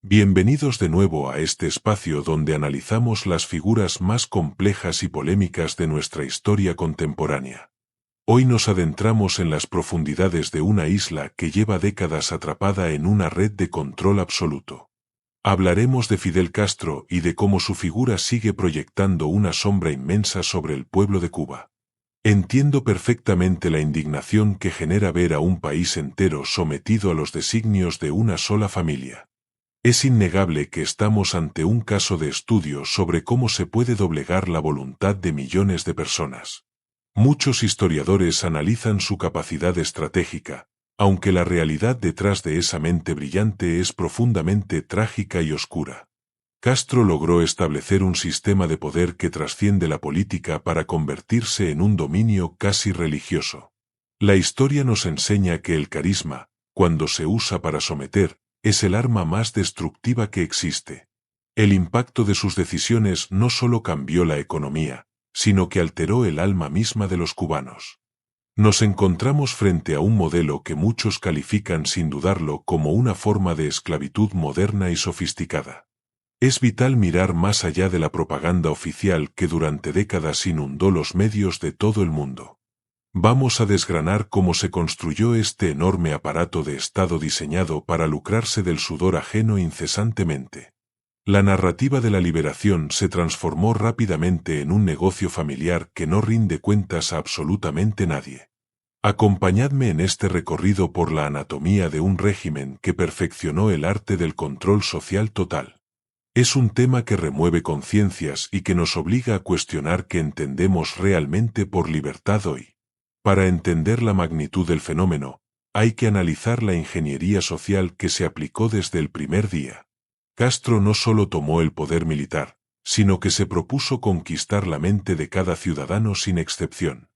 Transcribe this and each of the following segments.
Bienvenidos de nuevo a este espacio donde analizamos las figuras más complejas y polémicas de nuestra historia contemporánea. Hoy nos adentramos en las profundidades de una isla que lleva décadas atrapada en una red de control absoluto. Hablaremos de Fidel Castro y de cómo su figura sigue proyectando una sombra inmensa sobre el pueblo de Cuba. Entiendo perfectamente la indignación que genera ver a un país entero sometido a los designios de una sola familia. Es innegable que estamos ante un caso de estudio sobre cómo se puede doblegar la voluntad de millones de personas. Muchos historiadores analizan su capacidad estratégica, aunque la realidad detrás de esa mente brillante es profundamente trágica y oscura. Castro logró establecer un sistema de poder que trasciende la política para convertirse en un dominio casi religioso. La historia nos enseña que el carisma, cuando se usa para someter, es el arma más destructiva que existe. El impacto de sus decisiones no solo cambió la economía, sino que alteró el alma misma de los cubanos. Nos encontramos frente a un modelo que muchos califican sin dudarlo como una forma de esclavitud moderna y sofisticada. Es vital mirar más allá de la propaganda oficial que durante décadas inundó los medios de todo el mundo. Vamos a desgranar cómo se construyó este enorme aparato de Estado diseñado para lucrarse del sudor ajeno incesantemente. La narrativa de la liberación se transformó rápidamente en un negocio familiar que no rinde cuentas a absolutamente nadie. Acompañadme en este recorrido por la anatomía de un régimen que perfeccionó el arte del control social total. Es un tema que remueve conciencias y que nos obliga a cuestionar qué entendemos realmente por libertad hoy. Para entender la magnitud del fenómeno, hay que analizar la ingeniería social que se aplicó desde el primer día. Castro no solo tomó el poder militar, sino que se propuso conquistar la mente de cada ciudadano sin excepción.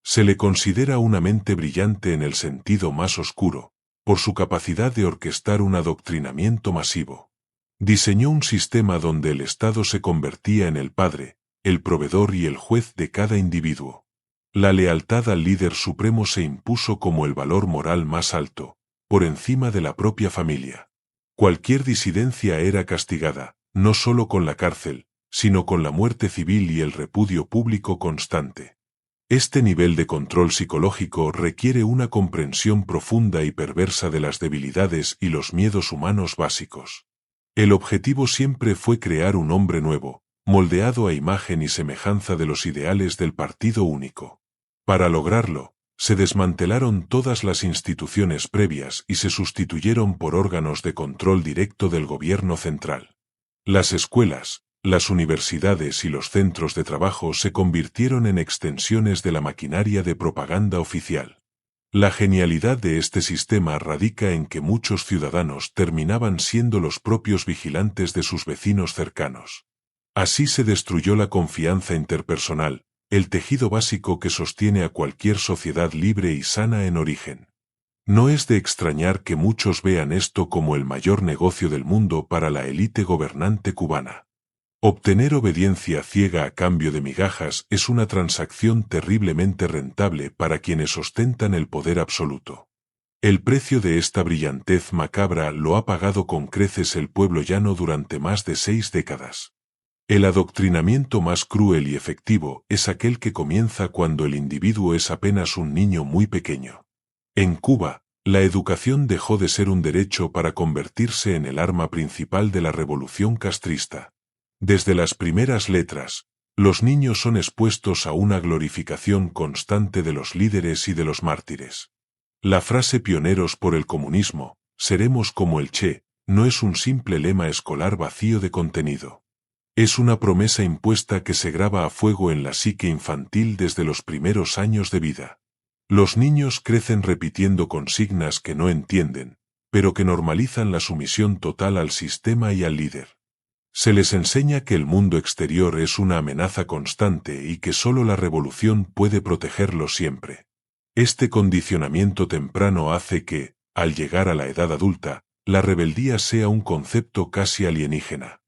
Se le considera una mente brillante en el sentido más oscuro, por su capacidad de orquestar un adoctrinamiento masivo. Diseñó un sistema donde el Estado se convertía en el padre, el proveedor y el juez de cada individuo. La lealtad al líder supremo se impuso como el valor moral más alto, por encima de la propia familia. Cualquier disidencia era castigada, no solo con la cárcel, sino con la muerte civil y el repudio público constante. Este nivel de control psicológico requiere una comprensión profunda y perversa de las debilidades y los miedos humanos básicos. El objetivo siempre fue crear un hombre nuevo, moldeado a imagen y semejanza de los ideales del partido único. Para lograrlo, se desmantelaron todas las instituciones previas y se sustituyeron por órganos de control directo del gobierno central. Las escuelas, las universidades y los centros de trabajo se convirtieron en extensiones de la maquinaria de propaganda oficial. La genialidad de este sistema radica en que muchos ciudadanos terminaban siendo los propios vigilantes de sus vecinos cercanos. Así se destruyó la confianza interpersonal, el tejido básico que sostiene a cualquier sociedad libre y sana en origen. No es de extrañar que muchos vean esto como el mayor negocio del mundo para la élite gobernante cubana. Obtener obediencia ciega a cambio de migajas es una transacción terriblemente rentable para quienes ostentan el poder absoluto. El precio de esta brillantez macabra lo ha pagado con creces el pueblo llano durante más de 6 décadas. El adoctrinamiento más cruel y efectivo es aquel que comienza cuando el individuo es apenas un niño muy pequeño. En Cuba, la educación dejó de ser un derecho para convertirse en el arma principal de la revolución castrista. Desde las primeras letras, los niños son expuestos a una glorificación constante de los líderes y de los mártires. La frase pioneros por el comunismo, seremos como el Che, no es un simple lema escolar vacío de contenido. Es una promesa impuesta que se graba a fuego en la psique infantil desde los primeros años de vida. Los niños crecen repitiendo consignas que no entienden, pero que normalizan la sumisión total al sistema y al líder. Se les enseña que el mundo exterior es una amenaza constante y que solo la revolución puede protegerlos siempre. Este condicionamiento temprano hace que, al llegar a la edad adulta, la rebeldía sea un concepto casi alienígena.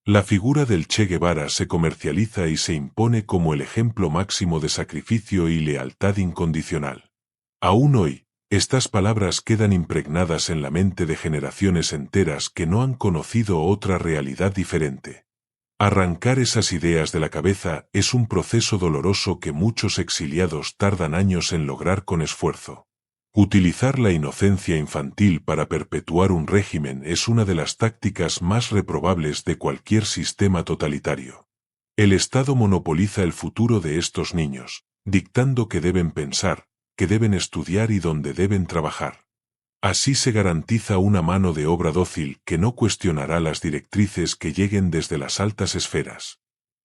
La figura del Che Guevara se comercializa y se impone como el ejemplo máximo de sacrificio y lealtad incondicional. Aún hoy, Estas palabras quedan impregnadas en la mente de generaciones enteras que no han conocido otra realidad diferente. Arrancar esas ideas de la cabeza es un proceso doloroso que muchos exiliados tardan años en lograr con esfuerzo. Utilizar la inocencia infantil para perpetuar un régimen es una de las tácticas más reprobables de cualquier sistema totalitario. El Estado monopoliza el futuro de estos niños, dictando qué deben pensar, qué deben estudiar y dónde deben trabajar. Así se garantiza una mano de obra dócil que no cuestionará las directrices que lleguen desde las altas esferas.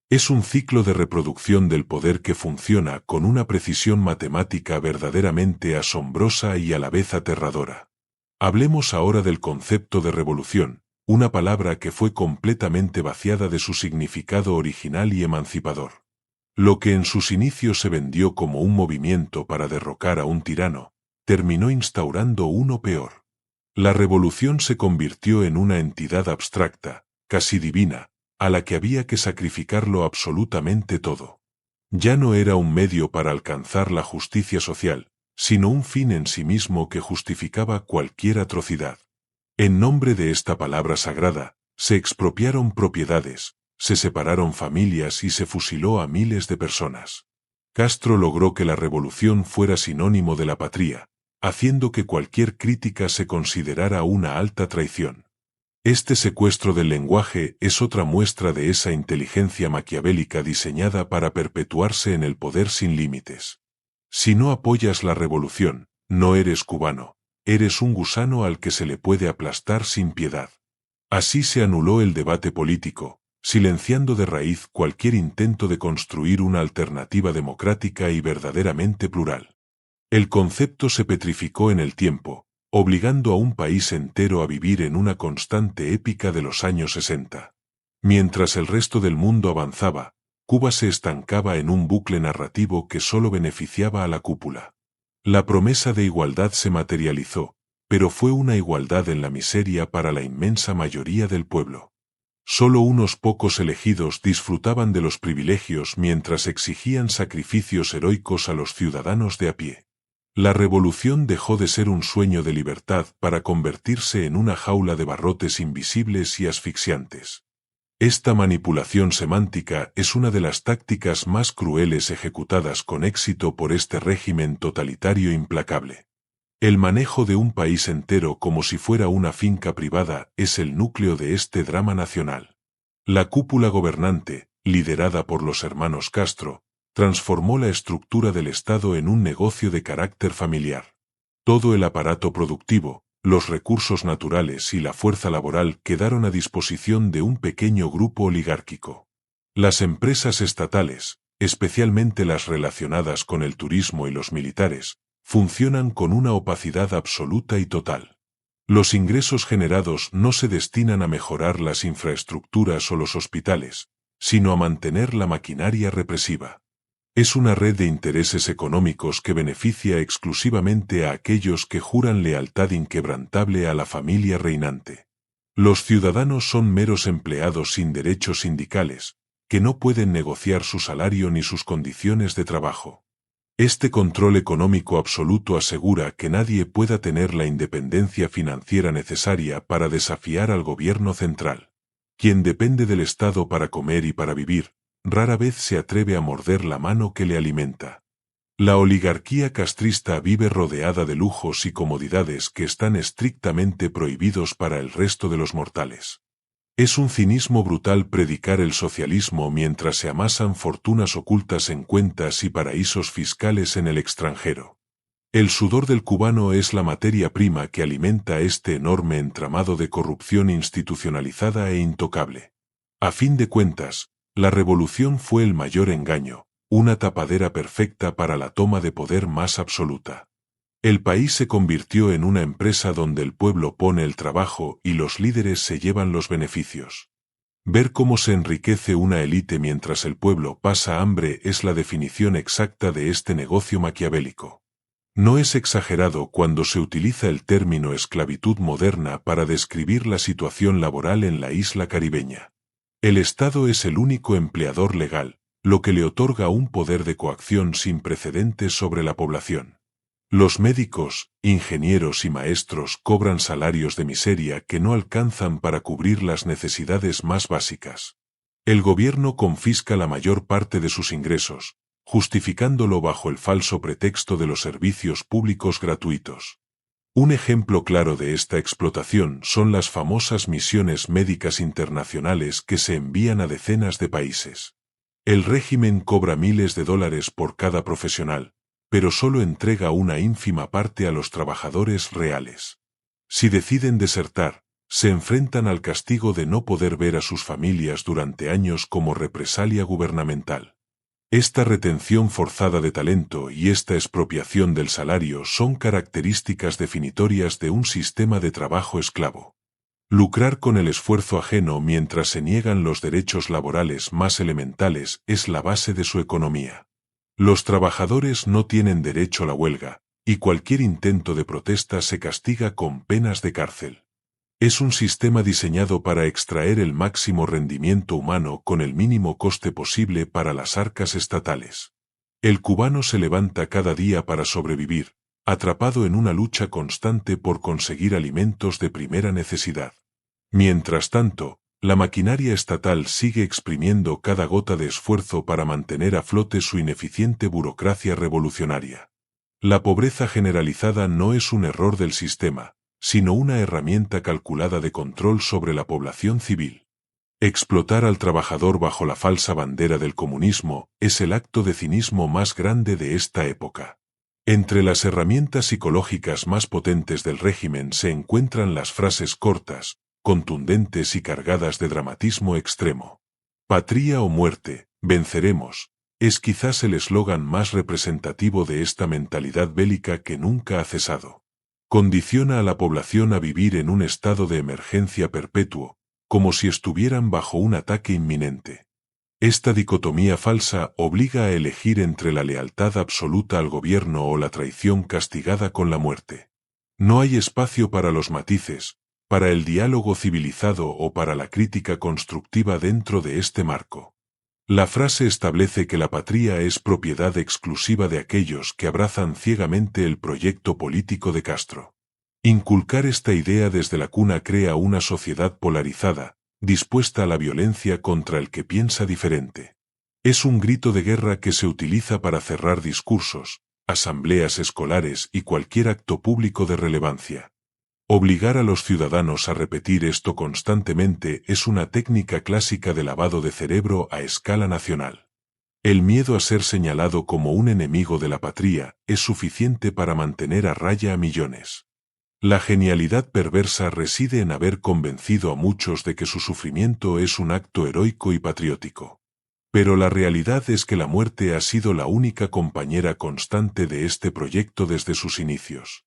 Es un ciclo de reproducción del poder que funciona con una precisión matemática verdaderamente asombrosa y a la vez aterradora. Hablemos ahora del concepto de revolución, una palabra que fue completamente vaciada de su significado original y emancipador. Lo que en sus inicios se vendió como un movimiento para derrocar a un tirano, terminó instaurando uno peor. La revolución se convirtió en una entidad abstracta, casi divina, a la que había que sacrificarlo absolutamente todo. Ya no era un medio para alcanzar la justicia social, sino un fin en sí mismo que justificaba cualquier atrocidad. En nombre de esta palabra sagrada, se expropiaron propiedades, se separaron familias y se fusiló a miles de personas. Castro logró que la revolución fuera sinónimo de la patria, haciendo que cualquier crítica se considerara una alta traición. Este secuestro del lenguaje es otra muestra de esa inteligencia maquiavélica diseñada para perpetuarse en el poder sin límites. Si no apoyas la revolución, no eres cubano, eres un gusano al que se le puede aplastar sin piedad. Así se anuló el debate político, silenciando de raíz cualquier intento de construir una alternativa democrática y verdaderamente plural. El concepto se petrificó en el tiempo, obligando a un país entero a vivir en una constante épica de los años 60. Mientras el resto del mundo avanzaba, Cuba se estancaba en un bucle narrativo que solo beneficiaba a la cúpula. La promesa de igualdad se materializó, pero fue una igualdad en la miseria para la inmensa mayoría del pueblo. Solo unos pocos elegidos disfrutaban de los privilegios mientras exigían sacrificios heroicos a los ciudadanos de a pie. La revolución dejó de ser un sueño de libertad para convertirse en una jaula de barrotes invisibles y asfixiantes. Esta manipulación semántica es una de las tácticas más crueles ejecutadas con éxito por este régimen totalitario implacable. El manejo de un país entero como si fuera una finca privada es el núcleo de este drama nacional. La cúpula gobernante, liderada por los hermanos Castro, transformó la estructura del Estado en un negocio de carácter familiar. Todo el aparato productivo, los recursos naturales y la fuerza laboral quedaron a disposición de un pequeño grupo oligárquico. Las empresas estatales, especialmente las relacionadas con el turismo y los militares, funcionan con una opacidad absoluta y total. Los ingresos generados no se destinan a mejorar las infraestructuras o los hospitales, sino a mantener la maquinaria represiva. Es una red de intereses económicos que beneficia exclusivamente a aquellos que juran lealtad inquebrantable a la familia reinante. Los ciudadanos son meros empleados sin derechos sindicales, que no pueden negociar su salario ni sus condiciones de trabajo. Este control económico absoluto asegura que nadie pueda tener la independencia financiera necesaria para desafiar al gobierno central. Quien depende del Estado para comer y para vivir, rara vez se atreve a morder la mano que le alimenta. La oligarquía castrista vive rodeada de lujos y comodidades que están estrictamente prohibidos para el resto de los mortales. Es un cinismo brutal predicar el socialismo mientras se amasan fortunas ocultas en cuentas y paraísos fiscales en el extranjero. El sudor del cubano es la materia prima que alimenta este enorme entramado de corrupción institucionalizada e intocable. A fin de cuentas, la revolución fue el mayor engaño, una tapadera perfecta para la toma de poder más absoluta. El país se convirtió en una empresa donde el pueblo pone el trabajo y los líderes se llevan los beneficios. Ver cómo se enriquece una élite mientras el pueblo pasa hambre es la definición exacta de este negocio maquiavélico. No es exagerado cuando se utiliza el término esclavitud moderna para describir la situación laboral en la isla caribeña. El Estado es el único empleador legal, lo que le otorga un poder de coacción sin precedentes sobre la población. Los médicos, ingenieros y maestros cobran salarios de miseria que no alcanzan para cubrir las necesidades más básicas. El gobierno confisca la mayor parte de sus ingresos, justificándolo bajo el falso pretexto de los servicios públicos gratuitos. Un ejemplo claro de esta explotación son las famosas misiones médicas internacionales que se envían a decenas de países. El régimen cobra miles de dólares por cada profesional, pero solo entrega una ínfima parte a los trabajadores reales. Si deciden desertar, se enfrentan al castigo de no poder ver a sus familias durante años como represalia gubernamental. Esta retención forzada de talento y esta expropiación del salario son características definitorias de un sistema de trabajo esclavo. Lucrar con el esfuerzo ajeno mientras se niegan los derechos laborales más elementales es la base de su economía. Los trabajadores no tienen derecho a la huelga, y cualquier intento de protesta se castiga con penas de cárcel. Es un sistema diseñado para extraer el máximo rendimiento humano con el mínimo coste posible para las arcas estatales. El cubano se levanta cada día para sobrevivir, atrapado en una lucha constante por conseguir alimentos de primera necesidad. Mientras tanto, la maquinaria estatal sigue exprimiendo cada gota de esfuerzo para mantener a flote su ineficiente burocracia revolucionaria. La pobreza generalizada no es un error del sistema, sino una herramienta calculada de control sobre la población civil. Explotar al trabajador bajo la falsa bandera del comunismo es el acto de cinismo más grande de esta época. Entre las herramientas psicológicas más potentes del régimen se encuentran las frases cortas, contundentes y cargadas de dramatismo extremo. Patria o muerte, venceremos, es quizás el eslogan más representativo de esta mentalidad bélica que nunca ha cesado. Condiciona a la población a vivir en un estado de emergencia perpetuo, como si estuvieran bajo un ataque inminente. Esta dicotomía falsa obliga a elegir entre la lealtad absoluta al gobierno o la traición castigada con la muerte. No hay espacio para los matices, para el diálogo civilizado o para la crítica constructiva dentro de este marco. La frase establece que la patria es propiedad exclusiva de aquellos que abrazan ciegamente el proyecto político de Castro. Inculcar esta idea desde la cuna crea una sociedad polarizada, dispuesta a la violencia contra el que piensa diferente. Es un grito de guerra que se utiliza para cerrar discursos, asambleas escolares y cualquier acto público de relevancia. Obligar a los ciudadanos a repetir esto constantemente es una técnica clásica de lavado de cerebro a escala nacional. El miedo a ser señalado como un enemigo de la patria es suficiente para mantener a raya a millones. La genialidad perversa reside en haber convencido a muchos de que su sufrimiento es un acto heroico y patriótico. Pero la realidad es que la muerte ha sido la única compañera constante de este proyecto desde sus inicios.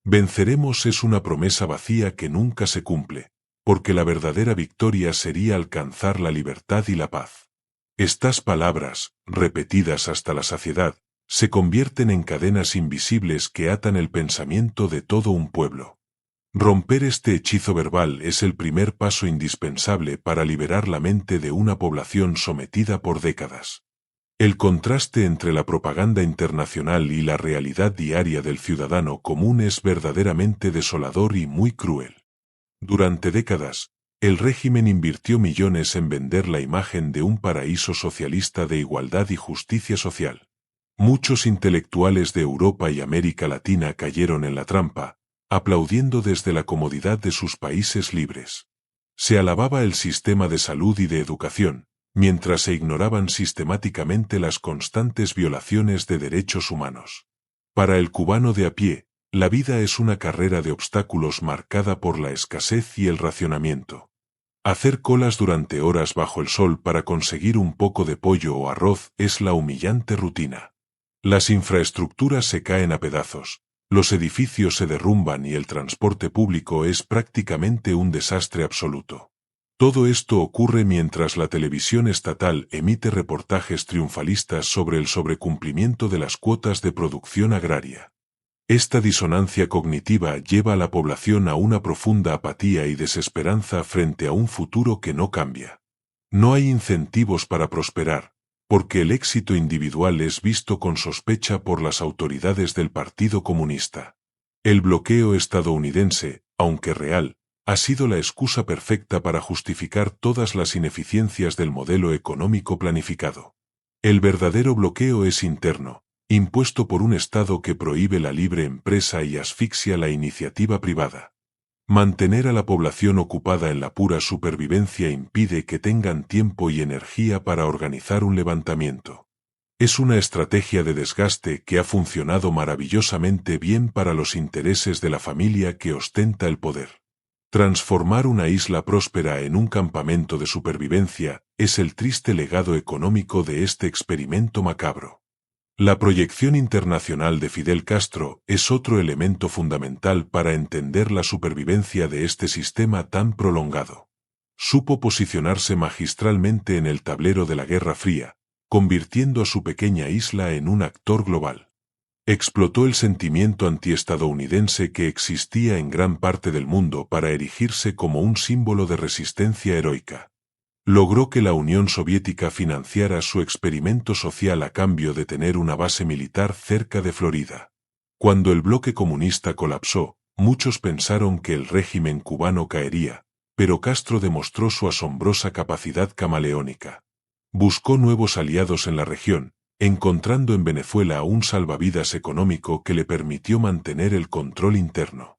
Venceremos es una promesa vacía que nunca se cumple, porque la verdadera victoria sería alcanzar la libertad y la paz. Estas palabras, repetidas hasta la saciedad, se convierten en cadenas invisibles que atan el pensamiento de todo un pueblo. Romper este hechizo verbal es el primer paso indispensable para liberar la mente de una población sometida por décadas. El contraste entre la propaganda internacional y la realidad diaria del ciudadano común es verdaderamente desolador y muy cruel. Durante décadas, el régimen invirtió millones en vender la imagen de un paraíso socialista de igualdad y justicia social. Muchos intelectuales de Europa y América Latina cayeron en la trampa, aplaudiendo desde la comodidad de sus países libres. Se alababa el sistema de salud y de educación, mientras se ignoraban sistemáticamente las constantes violaciones de derechos humanos. Para el cubano de a pie, la vida es una carrera de obstáculos marcada por la escasez y el racionamiento. Hacer colas durante horas bajo el sol para conseguir un poco de pollo o arroz es la humillante rutina. Las infraestructuras se caen a pedazos, los edificios se derrumban y el transporte público es prácticamente un desastre absoluto. Todo esto ocurre mientras la televisión estatal emite reportajes triunfalistas sobre el sobrecumplimiento de las cuotas de producción agraria. Esta disonancia cognitiva lleva a la población a una profunda apatía y desesperanza frente a un futuro que no cambia. No hay incentivos para prosperar, porque el éxito individual es visto con sospecha por las autoridades del Partido Comunista. El bloqueo estadounidense, aunque real, ha sido la excusa perfecta para justificar todas las ineficiencias del modelo económico planificado. El verdadero bloqueo es interno, impuesto por un Estado que prohíbe la libre empresa y asfixia la iniciativa privada. Mantener a la población ocupada en la pura supervivencia impide que tengan tiempo y energía para organizar un levantamiento. Es una estrategia de desgaste que ha funcionado maravillosamente bien para los intereses de la familia que ostenta el poder. Transformar una isla próspera en un campamento de supervivencia es el triste legado económico de este experimento macabro. La proyección internacional de Fidel Castro es otro elemento fundamental para entender la supervivencia de este sistema tan prolongado. Supo posicionarse magistralmente en el tablero de la Guerra Fría, convirtiendo a su pequeña isla en un actor global. Explotó el sentimiento antiestadounidense que existía en gran parte del mundo para erigirse como un símbolo de resistencia heroica. Logró que la Unión Soviética financiara su experimento social a cambio de tener una base militar cerca de Florida. Cuando el bloque comunista colapsó, muchos pensaron que el régimen cubano caería, pero Castro demostró su asombrosa capacidad camaleónica. Buscó nuevos aliados en la región, encontrando en Venezuela un salvavidas económico que le permitió mantener el control interno.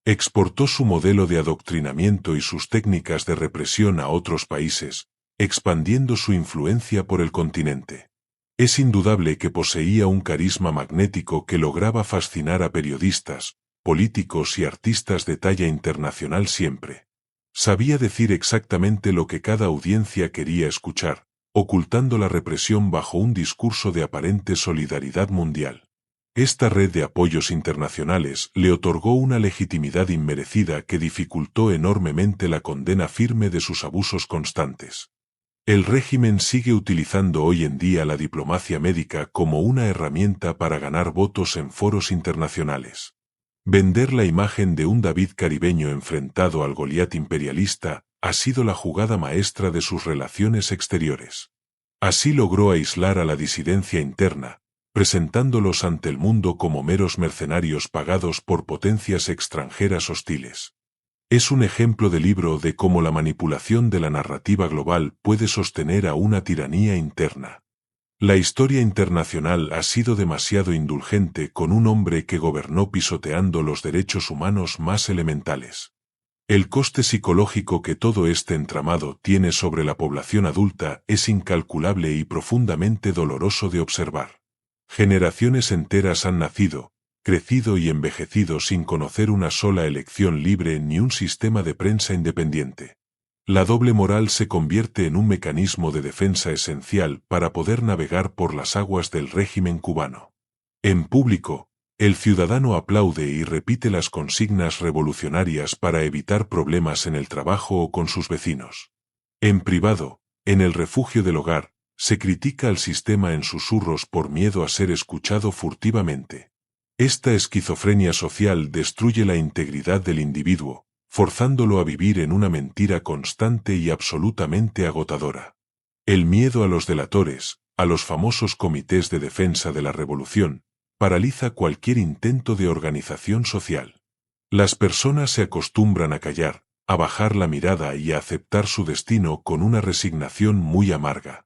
Exportó su modelo de adoctrinamiento y sus técnicas de represión a otros países, expandiendo su influencia por el continente. Es indudable que poseía un carisma magnético que lograba fascinar a periodistas, políticos y artistas de talla internacional siempre. Sabía decir exactamente lo que cada audiencia quería escuchar, ocultando la represión bajo un discurso de aparente solidaridad mundial. Esta red de apoyos internacionales le otorgó una legitimidad inmerecida que dificultó enormemente la condena firme de sus abusos constantes. El régimen sigue utilizando hoy en día la diplomacia médica como una herramienta para ganar votos en foros internacionales. Vender la imagen de un David caribeño enfrentado al Goliat imperialista ha sido la jugada maestra de sus relaciones exteriores. Así logró aislar a la disidencia interna, presentándolos ante el mundo como meros mercenarios pagados por potencias extranjeras hostiles. Es un ejemplo de libro de cómo la manipulación de la narrativa global puede sostener a una tiranía interna. La historia internacional ha sido demasiado indulgente con un hombre que gobernó pisoteando los derechos humanos más elementales. El coste psicológico que todo este entramado tiene sobre la población adulta es incalculable y profundamente doloroso de observar. Generaciones enteras han nacido, crecido y envejecido sin conocer una sola elección libre ni un sistema de prensa independiente. La doble moral se convierte en un mecanismo de defensa esencial para poder navegar por las aguas del régimen cubano. En público, el ciudadano aplaude y repite las consignas revolucionarias para evitar problemas en el trabajo o con sus vecinos. En privado, en el refugio del hogar, se critica al sistema en susurros por miedo a ser escuchado furtivamente. Esta esquizofrenia social destruye la integridad del individuo, forzándolo a vivir en una mentira constante y absolutamente agotadora. El miedo a los delatores, a los famosos comités de defensa de la revolución, paraliza cualquier intento de organización social. Las personas se acostumbran a callar, a bajar la mirada y a aceptar su destino con una resignación muy amarga.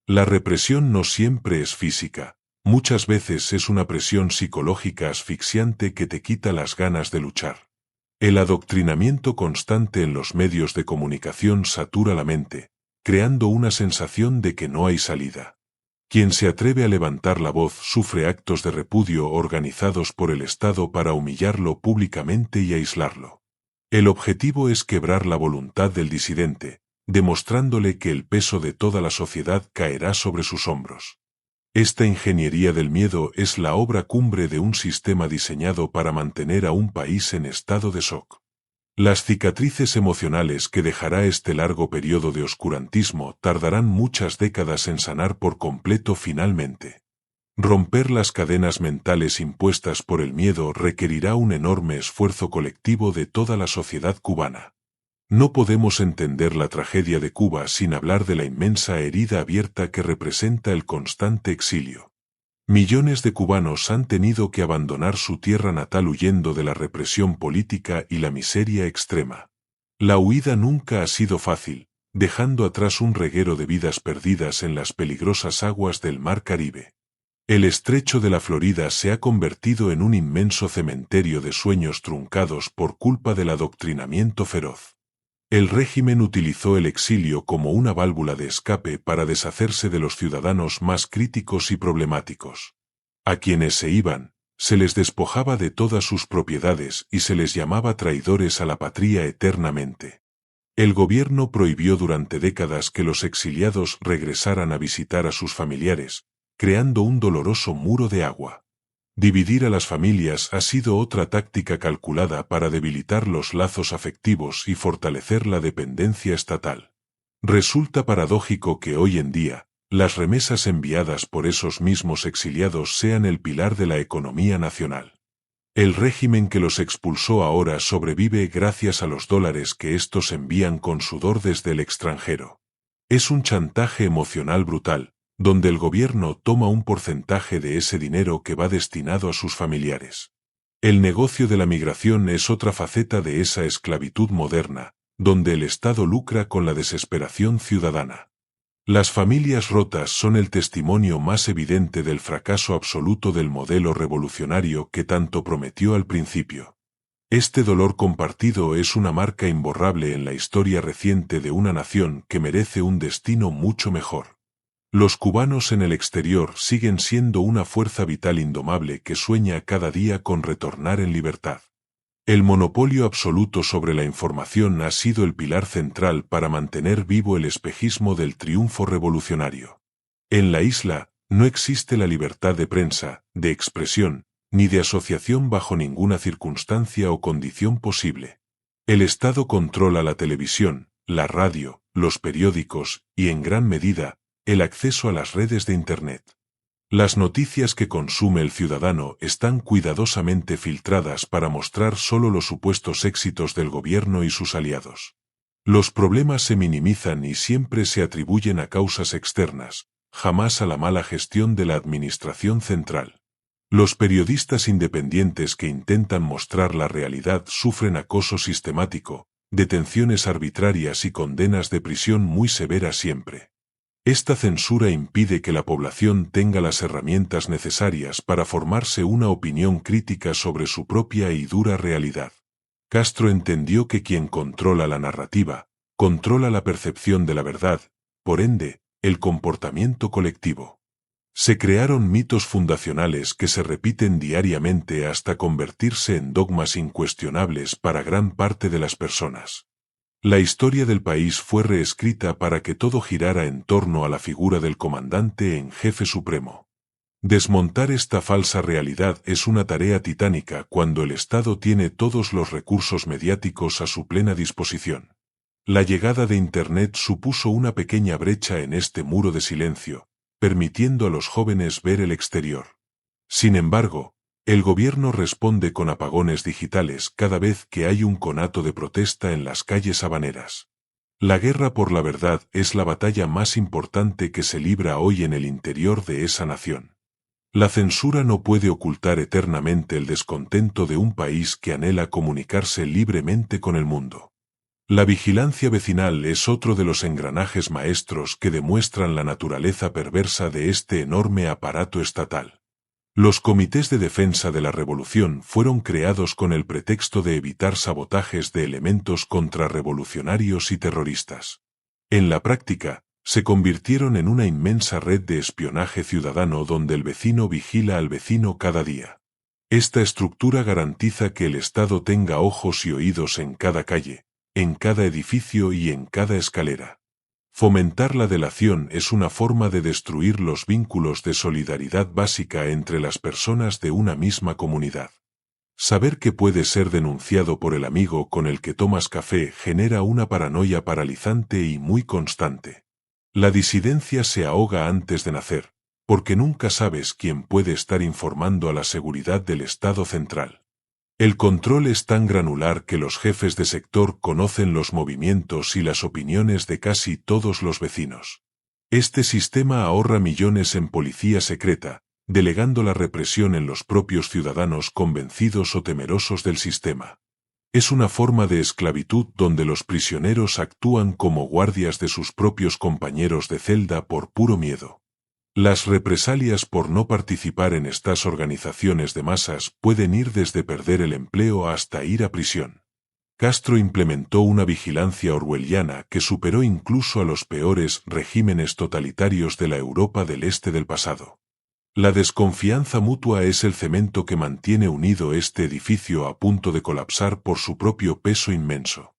La represión no siempre es física, muchas veces es una presión psicológica asfixiante que te quita las ganas de luchar. El adoctrinamiento constante en los medios de comunicación satura la mente, creando una sensación de que no hay salida. Quien se atreve a levantar la voz sufre actos de repudio organizados por el Estado para humillarlo públicamente y aislarlo. El objetivo es quebrar la voluntad del disidente, demostrándole que el peso de toda la sociedad caerá sobre sus hombros. Esta ingeniería del miedo es la obra cumbre de un sistema diseñado para mantener a un país en estado de shock. Las cicatrices emocionales que dejará este largo periodo de oscurantismo tardarán muchas décadas en sanar por completo finalmente. Romper las cadenas mentales impuestas por el miedo requerirá un enorme esfuerzo colectivo de toda la sociedad cubana. No podemos entender la tragedia de Cuba sin hablar de la inmensa herida abierta que representa el constante exilio. Millones de cubanos han tenido que abandonar su tierra natal huyendo de la represión política y la miseria extrema. La huida nunca ha sido fácil, dejando atrás un reguero de vidas perdidas en las peligrosas aguas del Mar Caribe. El estrecho de la Florida se ha convertido en un inmenso cementerio de sueños truncados por culpa del adoctrinamiento feroz. El régimen utilizó el exilio como una válvula de escape para deshacerse de los ciudadanos más críticos y problemáticos. A quienes se iban, se les despojaba de todas sus propiedades y se les llamaba traidores a la patria eternamente. El gobierno prohibió durante décadas que los exiliados regresaran a visitar a sus familiares, creando un doloroso muro de agua. Dividir a las familias ha sido otra táctica calculada para debilitar los lazos afectivos y fortalecer la dependencia estatal. Resulta paradójico que hoy en día, las remesas enviadas por esos mismos exiliados sean el pilar de la economía nacional. El régimen que los expulsó ahora sobrevive gracias a los dólares que estos envían con sudor desde el extranjero. Es un chantaje emocional brutal, donde el gobierno toma un porcentaje de ese dinero que va destinado a sus familiares. El negocio de la migración es otra faceta de esa esclavitud moderna, donde el Estado lucra con la desesperación ciudadana. Las familias rotas son el testimonio más evidente del fracaso absoluto del modelo revolucionario que tanto prometió al principio. Este dolor compartido es una marca imborrable en la historia reciente de una nación que merece un destino mucho mejor. Los cubanos en el exterior siguen siendo una fuerza vital indomable que sueña cada día con retornar en libertad. El monopolio absoluto sobre la información ha sido el pilar central para mantener vivo el espejismo del triunfo revolucionario. En la isla, no existe la libertad de prensa, de expresión, ni de asociación bajo ninguna circunstancia o condición posible. El Estado controla la televisión, la radio, los periódicos y, en gran medida, el acceso a las redes de Internet. Las noticias que consume el ciudadano están cuidadosamente filtradas para mostrar solo los supuestos éxitos del gobierno y sus aliados. Los problemas se minimizan y siempre se atribuyen a causas externas, jamás a la mala gestión de la administración central. Los periodistas independientes que intentan mostrar la realidad sufren acoso sistemático, detenciones arbitrarias y condenas de prisión muy severas siempre. Esta censura impide que la población tenga las herramientas necesarias para formarse una opinión crítica sobre su propia y dura realidad. Castro entendió que quien controla la narrativa, controla la percepción de la verdad, por ende, el comportamiento colectivo. Se crearon mitos fundacionales que se repiten diariamente hasta convertirse en dogmas incuestionables para gran parte de las personas. La historia del país fue reescrita para que todo girara en torno a la figura del comandante en jefe supremo. Desmontar esta falsa realidad es una tarea titánica cuando el Estado tiene todos los recursos mediáticos a su plena disposición. La llegada de Internet supuso una pequeña brecha en este muro de silencio, permitiendo a los jóvenes ver el exterior. Sin embargo, el gobierno responde con apagones digitales cada vez que hay un conato de protesta en las calles habaneras. La guerra por la verdad es la batalla más importante que se libra hoy en el interior de esa nación. La censura no puede ocultar eternamente el descontento de un país que anhela comunicarse libremente con el mundo. La vigilancia vecinal es otro de los engranajes maestros que demuestran la naturaleza perversa de este enorme aparato estatal. Los comités de defensa de la revolución fueron creados con el pretexto de evitar sabotajes de elementos contrarrevolucionarios y terroristas. En la práctica, se convirtieron en una inmensa red de espionaje ciudadano donde el vecino vigila al vecino cada día. Esta estructura garantiza que el Estado tenga ojos y oídos en cada calle, en cada edificio y en cada escalera. Fomentar la delación es una forma de destruir los vínculos de solidaridad básica entre las personas de una misma comunidad. Saber que puede ser denunciado por el amigo con el que tomas café genera una paranoia paralizante y muy constante. La disidencia se ahoga antes de nacer, porque nunca sabes quién puede estar informando a la seguridad del Estado central. El control es tan granular que los jefes de sector conocen los movimientos y las opiniones de casi todos los vecinos. Este sistema ahorra millones en policía secreta, delegando la represión en los propios ciudadanos convencidos o temerosos del sistema. Es una forma de esclavitud donde los prisioneros actúan como guardias de sus propios compañeros de celda por puro miedo. Las represalias por no participar en estas organizaciones de masas pueden ir desde perder el empleo hasta ir a prisión. Castro implementó una vigilancia orwelliana que superó incluso a los peores regímenes totalitarios de la Europa del Este del pasado. La desconfianza mutua es el cemento que mantiene unido este edificio a punto de colapsar por su propio peso inmenso.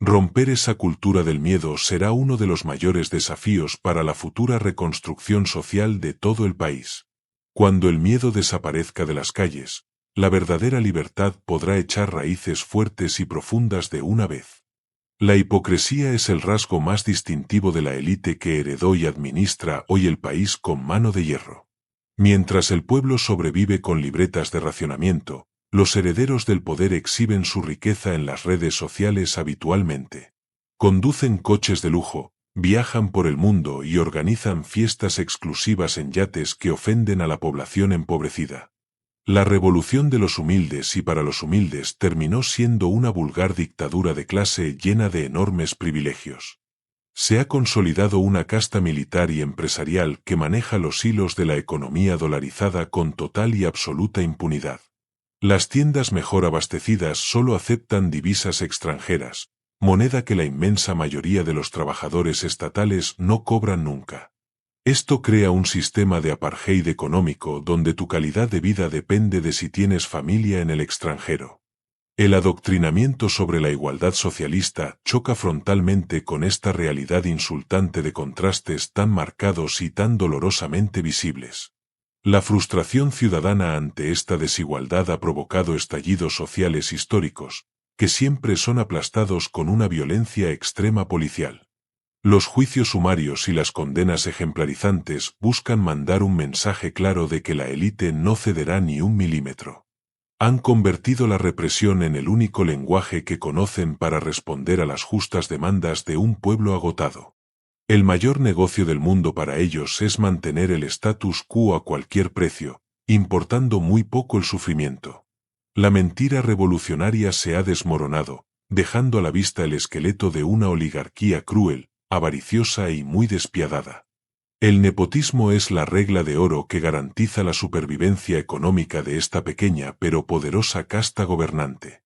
Romper esa cultura del miedo será uno de los mayores desafíos para la futura reconstrucción social de todo el país. Cuando el miedo desaparezca de las calles, la verdadera libertad podrá echar raíces fuertes y profundas de una vez. La hipocresía es el rasgo más distintivo de la élite que heredó y administra hoy el país con mano de hierro. Mientras el pueblo sobrevive con libretas de racionamiento, los herederos del poder exhiben su riqueza en las redes sociales habitualmente. Conducen coches de lujo, viajan por el mundo y organizan fiestas exclusivas en yates que ofenden a la población empobrecida. La revolución de los humildes y para los humildes terminó siendo una vulgar dictadura de clase llena de enormes privilegios. Se ha consolidado una casta militar y empresarial que maneja los hilos de la economía dolarizada con total y absoluta impunidad. Las tiendas mejor abastecidas solo aceptan divisas extranjeras, moneda que la inmensa mayoría de los trabajadores estatales no cobran nunca. Esto crea un sistema de apartheid económico donde tu calidad de vida depende de si tienes familia en el extranjero. El adoctrinamiento sobre la igualdad socialista choca frontalmente con esta realidad insultante de contrastes tan marcados y tan dolorosamente visibles. La frustración ciudadana ante esta desigualdad ha provocado estallidos sociales históricos, que siempre son aplastados con una violencia extrema policial. Los juicios sumarios y las condenas ejemplarizantes buscan mandar un mensaje claro de que la élite no cederá ni un milímetro. Han convertido la represión en el único lenguaje que conocen para responder a las justas demandas de un pueblo agotado. El mayor negocio del mundo para ellos es mantener el status quo a cualquier precio, importando muy poco el sufrimiento. La mentira revolucionaria se ha desmoronado, dejando a la vista el esqueleto de una oligarquía cruel, avariciosa y muy despiadada. El nepotismo es la regla de oro que garantiza la supervivencia económica de esta pequeña pero poderosa casta gobernante.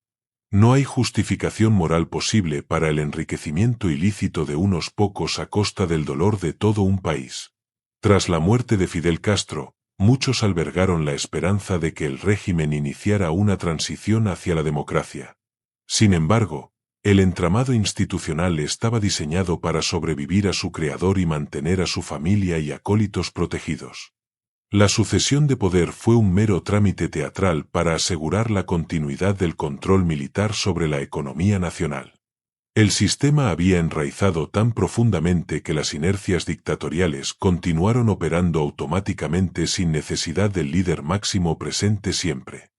No hay justificación moral posible para el enriquecimiento ilícito de unos pocos a costa del dolor de todo un país. Tras la muerte de Fidel Castro, muchos albergaron la esperanza de que el régimen iniciara una transición hacia la democracia. Sin embargo, el entramado institucional estaba diseñado para sobrevivir a su creador y mantener a su familia y acólitos protegidos. La sucesión de poder fue un mero trámite teatral para asegurar la continuidad del control militar sobre la economía nacional. El sistema había enraizado tan profundamente que las inercias dictatoriales continuaron operando automáticamente sin necesidad del líder máximo presente siempre.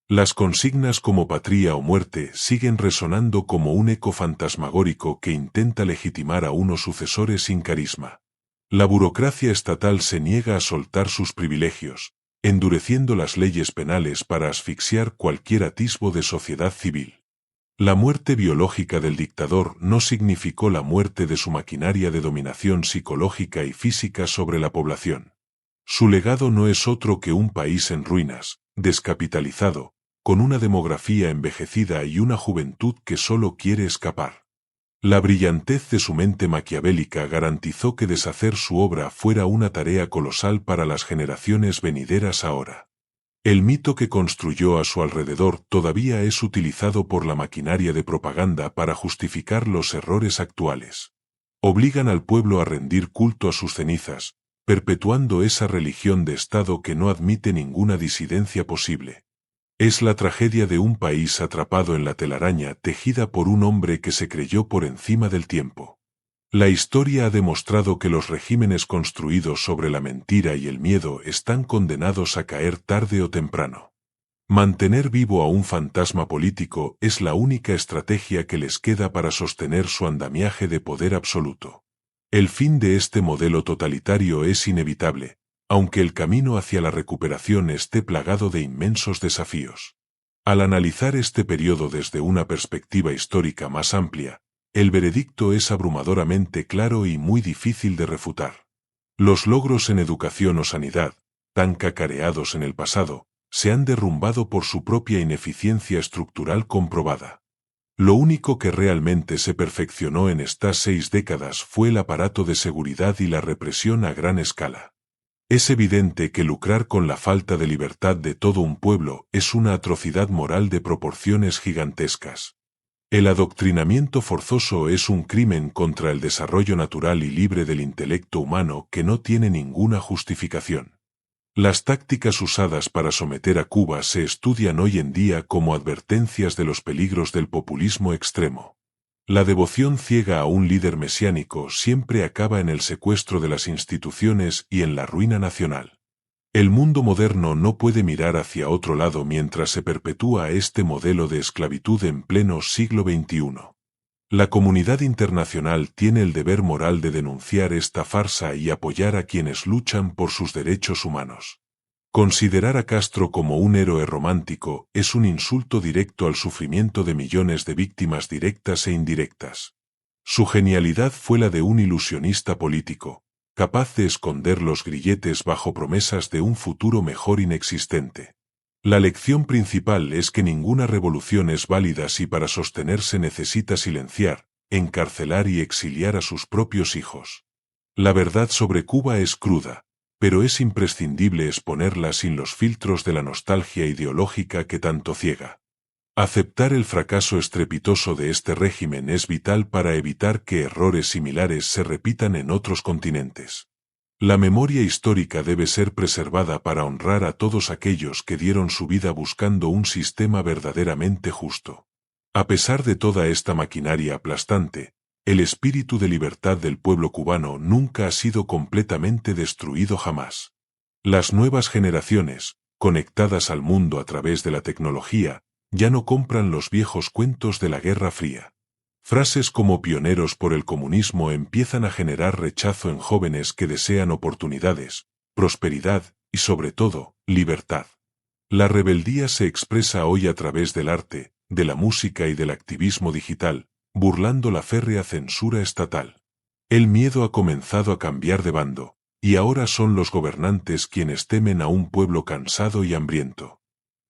Las consignas como patria o muerte siguen resonando como un eco fantasmagórico que intenta legitimar a unos sucesores sin carisma. La burocracia estatal se niega a soltar sus privilegios, endureciendo las leyes penales para asfixiar cualquier atisbo de sociedad civil. La muerte biológica del dictador no significó la muerte de su maquinaria de dominación psicológica y física sobre la población. Su legado no es otro que un país en ruinas, descapitalizado, con una demografía envejecida y una juventud que solo quiere escapar. La brillantez de su mente maquiavélica garantizó que deshacer su obra fuera una tarea colosal para las generaciones venideras ahora. El mito que construyó a su alrededor todavía es utilizado por la maquinaria de propaganda para justificar los errores actuales. Obligan al pueblo a rendir culto a sus cenizas, perpetuando esa religión de Estado que no admite ninguna disidencia posible. Es la tragedia de un país atrapado en la telaraña tejida por un hombre que se creyó por encima del tiempo. La historia ha demostrado que los regímenes construidos sobre la mentira y el miedo están condenados a caer tarde o temprano. Mantener vivo a un fantasma político es la única estrategia que les queda para sostener su andamiaje de poder absoluto. El fin de este modelo totalitario es inevitable, aunque el camino hacia la recuperación esté plagado de inmensos desafíos. Al analizar este periodo desde una perspectiva histórica más amplia, el veredicto es abrumadoramente claro y muy difícil de refutar. Los logros en educación o sanidad, tan cacareados en el pasado, se han derrumbado por su propia ineficiencia estructural comprobada. Lo único que realmente se perfeccionó en estas 6 décadas fue el aparato de seguridad y la represión a gran escala. Es evidente que lucrar con la falta de libertad de todo un pueblo es una atrocidad moral de proporciones gigantescas. El adoctrinamiento forzoso es un crimen contra el desarrollo natural y libre del intelecto humano que no tiene ninguna justificación. Las tácticas usadas para someter a Cuba se estudian hoy en día como advertencias de los peligros del populismo extremo. La devoción ciega a un líder mesiánico siempre acaba en el secuestro de las instituciones y en la ruina nacional. El mundo moderno no puede mirar hacia otro lado mientras se perpetúa este modelo de esclavitud en pleno siglo XXI. La comunidad internacional tiene el deber moral de denunciar esta farsa y apoyar a quienes luchan por sus derechos humanos. Considerar a Castro como un héroe romántico es un insulto directo al sufrimiento de millones de víctimas directas e indirectas. Su genialidad fue la de un ilusionista político, capaz de esconder los grilletes bajo promesas de un futuro mejor inexistente. La lección principal es que ninguna revolución es válida si para sostenerse necesita silenciar, encarcelar y exiliar a sus propios hijos. La verdad sobre Cuba es cruda, pero es imprescindible exponerla sin los filtros de la nostalgia ideológica que tanto ciega. Aceptar el fracaso estrepitoso de este régimen es vital para evitar que errores similares se repitan en otros continentes. La memoria histórica debe ser preservada para honrar a todos aquellos que dieron su vida buscando un sistema verdaderamente justo. A pesar de toda esta maquinaria aplastante, el espíritu de libertad del pueblo cubano nunca ha sido completamente destruido jamás. Las nuevas generaciones, conectadas al mundo a través de la tecnología, ya no compran los viejos cuentos de la Guerra Fría. Frases como pioneros por el comunismo empiezan a generar rechazo en jóvenes que desean oportunidades, prosperidad y, sobre todo, libertad. La rebeldía se expresa hoy a través del arte, de la música y del activismo digital, burlando la férrea censura estatal. El miedo ha comenzado a cambiar de bando, y ahora son los gobernantes quienes temen a un pueblo cansado y hambriento.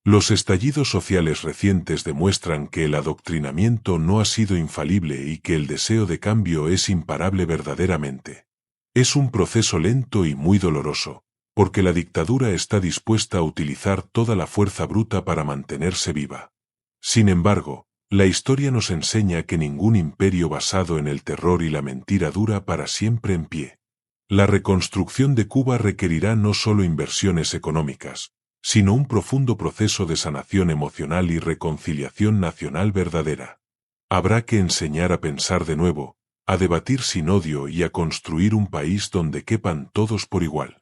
Los estallidos sociales recientes demuestran que el adoctrinamiento no ha sido infalible y que el deseo de cambio es imparable verdaderamente. Es un proceso lento y muy doloroso, porque la dictadura está dispuesta a utilizar toda la fuerza bruta para mantenerse viva. Sin embargo, la historia nos enseña que ningún imperio basado en el terror y la mentira dura para siempre en pie. La reconstrucción de Cuba requerirá no solo inversiones económicas, sino un profundo proceso de sanación emocional y reconciliación nacional verdadera. Habrá que enseñar a pensar de nuevo, a debatir sin odio y a construir un país donde quepan todos por igual.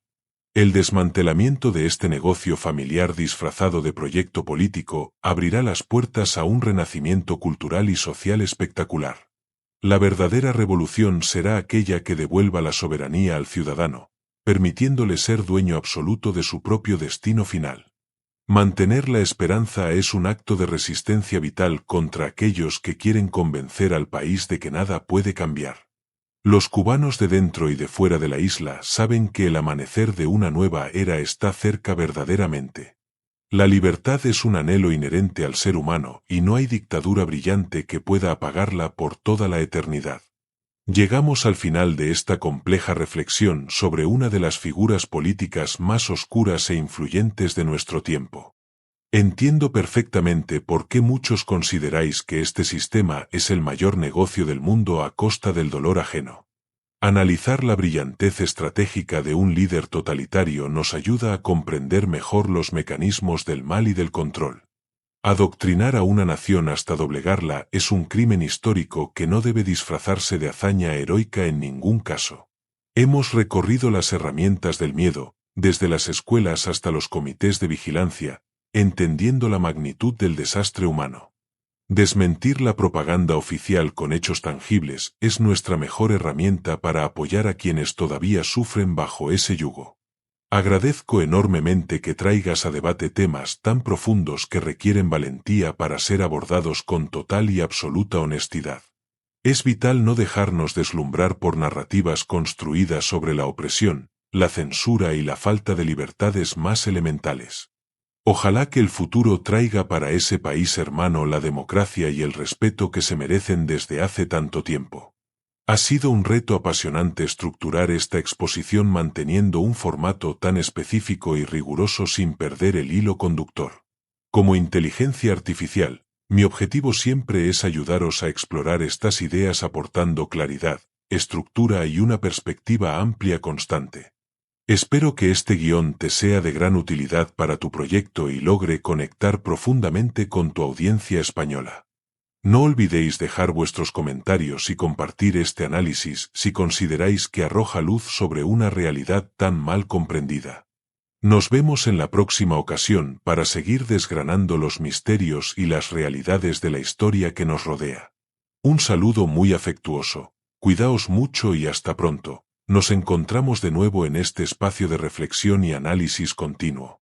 El desmantelamiento de este negocio familiar disfrazado de proyecto político abrirá las puertas a un renacimiento cultural y social espectacular. La verdadera revolución será aquella que devuelva la soberanía al ciudadano, permitiéndole ser dueño absoluto de su propio destino final. Mantener la esperanza es un acto de resistencia vital contra aquellos que quieren convencer al país de que nada puede cambiar. Los cubanos de dentro y de fuera de la isla saben que el amanecer de una nueva era está cerca verdaderamente. La libertad es un anhelo inherente al ser humano y no hay dictadura brillante que pueda apagarla por toda la eternidad. Llegamos al final de esta compleja reflexión sobre una de las figuras políticas más oscuras e influyentes de nuestro tiempo. Entiendo perfectamente por qué muchos consideráis que este sistema es el mayor negocio del mundo a costa del dolor ajeno. Analizar la brillantez estratégica de un líder totalitario nos ayuda a comprender mejor los mecanismos del mal y del control. Adoctrinar a una nación hasta doblegarla es un crimen histórico que no debe disfrazarse de hazaña heroica en ningún caso. Hemos recorrido las herramientas del miedo, desde las escuelas hasta los comités de vigilancia, entendiendo la magnitud del desastre humano. Desmentir la propaganda oficial con hechos tangibles es nuestra mejor herramienta para apoyar a quienes todavía sufren bajo ese yugo. Agradezco enormemente que traigas a debate temas tan profundos que requieren valentía para ser abordados con total y absoluta honestidad. Es vital no dejarnos deslumbrar por narrativas construidas sobre la opresión, la censura y la falta de libertades más elementales. Ojalá que el futuro traiga para ese país hermano la democracia y el respeto que se merecen desde hace tanto tiempo. Ha sido un reto apasionante estructurar esta exposición manteniendo un formato tan específico y riguroso sin perder el hilo conductor. Como inteligencia artificial, mi objetivo siempre es ayudaros a explorar estas ideas aportando claridad, estructura y una perspectiva amplia constante. Espero que este guión te sea de gran utilidad para tu proyecto y logre conectar profundamente con tu audiencia española. No olvidéis dejar vuestros comentarios y compartir este análisis si consideráis que arroja luz sobre una realidad tan mal comprendida. Nos vemos en la próxima ocasión para seguir desgranando los misterios y las realidades de la historia que nos rodea. Un saludo muy afectuoso, cuidaos mucho y hasta pronto. Nos encontramos de nuevo en este espacio de reflexión y análisis continuo.